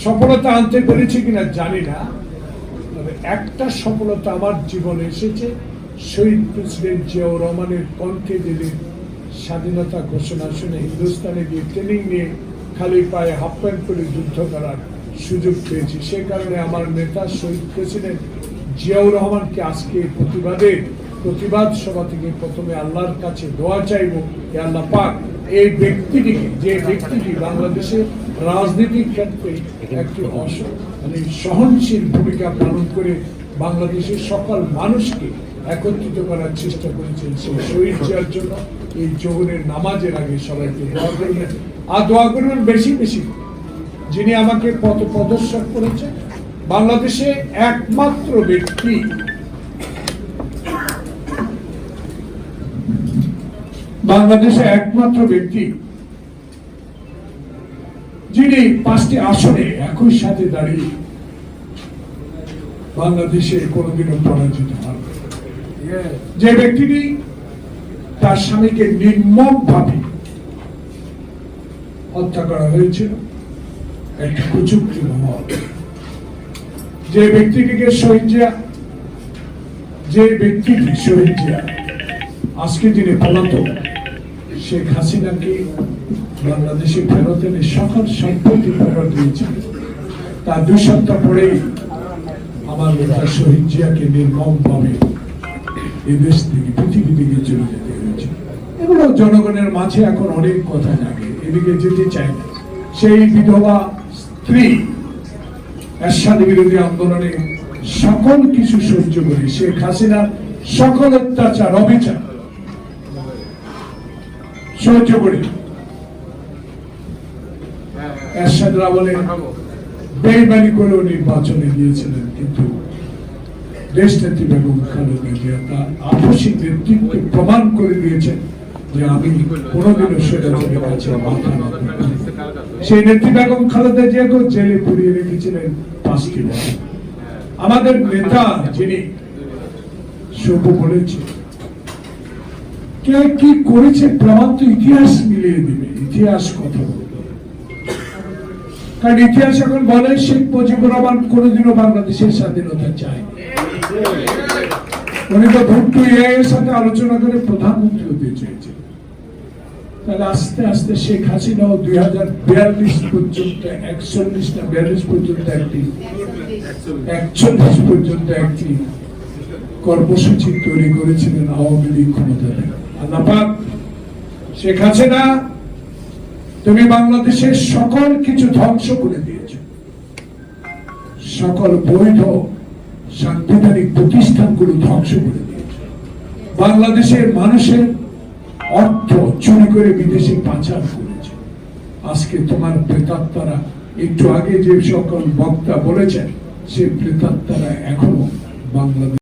সফলতা আনতে পেরেছি কিনা জানি না, তবে একটা সফলতা আমার জীবনে এসেছে, শহীদ প্রেসিডেন্ট জিয়াউর রহমানের কণ্ঠে যেদিন স্বাধীনতা ঘোষণা শুনে হিন্দুস্তানে গিয়ে ট্রেনিং নিয়ে খালি পায়ে হাফ প্যান্ট করে যুদ্ধ করার সুযোগ পেয়েছি। সে কারণে আমার নেতা শহীদ প্রেসিডেন্ট জিয়াউর রহমানকে আজকে প্রতিবাদ সভা থেকে প্রথমে আল্লাহর কাছে দোয়া চাইব, আল্লাহ পাক এই ব্যক্তিটিকে, যে ব্যক্তিটি বাংলাদেশের রাজনীতির ক্ষেত্রে একটি সহনশীল ভূমিকা পালন করে বাংলাদেশের সকল মানুষকে একত্রিত করার চেষ্টা করেছেন, সেই শহীদ জিয়ার জন্য এই জোহরের নামাজের আগে সবাইকে দোয়া করবেন। আর দোয়া করবেন বেশি বেশি, যিনি আমাকে পথ প্রদর্শন করেছেন, বাংলাদেশে একমাত্র ব্যক্তি যিনি 5টি আসনে একই সাথে দাঁড়িয়ে বাংলাদেশে কোনোদিনও পরাজিত হন, যে ব্যক্তিটি তার স্বামীকে নির্মমভাবে হত্যা করা হয়েছিল একটা কুচুক্তি মহল, যে ব্যক্তিটিকে শহীদ জিয়া আজকে যিনি পলাতক, শেখ হাসিনাকে বাংলাদেশে ফেরত এনে সকল সম্পত্তি ফেরত দিয়েছিল, তার 2 সপ্তাহ পরেই আমার নেতা শহীদ জিয়াকে নির্মমভাবে এই দেশ থেকে পৃথিবী থেকে চলে যেতে হয়েছে। এগুলো জনগণের মাঝে এখন অনেক কথা জাগে, এদিকে যেতে চায় না। সেই বিধবা স্ত্রী এরশাদ বিরোধী আন্দোলনে সকল কিছু সহ্য করে শেখ হাসিনার সকল অত্যাচার অবিচার সহ্য করে এরশাদরা বলে বেইমানি করেও নির্বাচনে গিয়েছিলেন, কিন্তু দেশ নেত্রী বেগম খালেদা জিয়া তার আপসী নেতৃত্ব প্রমাণ করে দিয়েছেন যে আমি কোনোদিনও স্বৈরাচারের কাছে মাথা নত করব না। সেই নেত্রী বেগম খালেদা জিয়াকে জেলে পুরিয়ে রেখেছিলেন 5টি বছর। আমাদের নেতা যিনি সবু বলেছে, কে কি করেছে প্রমাণ তো ইতিহাস মিলিয়ে দিবে, ইতিহাস কথা বলবে। কারণ ইতিহাস এখন বলে শেখ মুজিবুর রহমান কোনোদিনও বাংলাদেশের স্বাধীনতা চায়, উনি তো ভুট্টো এর সাথে আলোচনা করে প্রধানমন্ত্রী হতে চেয়েছেন। তাহলে আস্তে আস্তে শেখ হাসিনাও 2042 পর্যন্ত 41 না 42 পর্যন্ত 41 পর্যন্ত একটি কর্মসূচি তৈরি করেছিলেন আওয়ামী লীগ ক্ষমতায়। আল্লাহ পাক শেখ হাসিনা, তুমি বাংলাদেশের সকল কিছু ধ্বংস করে দিয়েছ, সকল বৈধ সাংবিধানিক প্রতিষ্ঠানগুলো ধ্বংস করে দিয়েছ, বাংলাদেশের মানুষের অর্থ চুরি করে বিদেশে পাচার করেছে। আজকে তোমার প্রেতাত্মারা, একটু আগে যে সকল বক্তা বলেছেন, সেই প্রেতাত্মারা এখনো বাংলাদেশ